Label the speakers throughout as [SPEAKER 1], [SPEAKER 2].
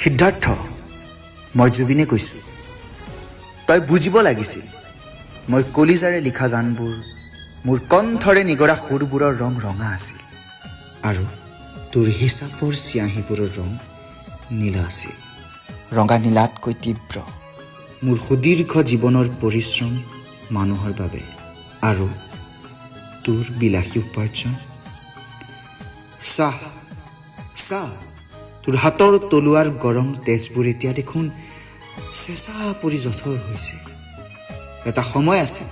[SPEAKER 1] সিদ্ধাৰ্থ, মই জুবিনে কৈছোঁ। তই বুজিব লাগিছিল, মই কলিজাৰে লিখা গানবোৰ, মোৰ কণ্ঠৰে নিগৰা সুৰবোৰৰ ৰং ৰঙা আছিল আৰু তোৰ হিচাপৰ চিয়াহীবোৰৰ ৰং নীলা আছিল। ৰঙা নীলাতকৈ তীব্ৰ মোৰ সুদীৰ্ঘ জীৱনৰ পৰিশ্ৰম মানুহৰ বাবে আৰু তোৰ বিলাসী উপাৰ্জন। চাহ চাহ, তোৰ হাতৰ তলুৱাৰ গৰম তেজবোৰ এতিয়া দেখোন চেঁচা পৰি জঠৰ হৈছে। এটা সময় আছিল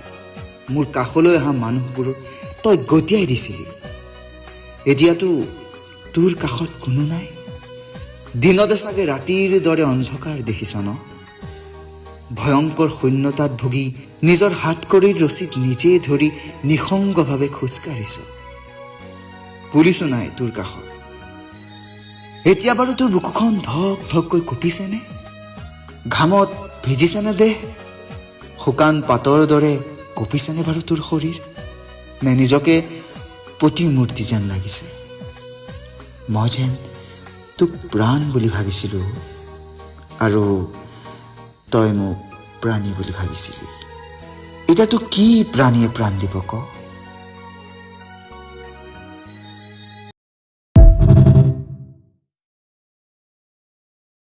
[SPEAKER 1] মোৰ কাষলৈ অহা মানুহবোৰৰ তই গতিয়াই দিছিলি। এতিয়াতো তোৰ কাষত কোনো নাই। দিনতে চাগে ৰাতিৰ দৰে অন্ধকাৰ দেখিছ ন? ভয়ংকৰ শূন্যতাত ভুগি নিজৰ হাতকৰিৰ ৰছীত নিজে ধৰি নিসংগভাৱে খোজকাঢ়িছ। পুলিচো নাই তোৰ কাষত। এতিয়া বাৰু তোৰ বুকুখন ধক ধককৈ কঁপিছেনে? ঘামত ভিজিছেনে দেহ? শুকান পাতৰ দৰে কঁপিছেনে বাৰু তোৰ শৰীৰ? নে নিজকে প্ৰতিমূৰ্তি যেন লাগিছে? মই যেন তোক প্ৰাণ বুলি ভাবিছিলোঁ আৰু তই মোক প্ৰাণী বুলি ভাবিছিলি। এতিয়া তোক কি প্ৰাণীয়ে প্ৰাণ দিব ক?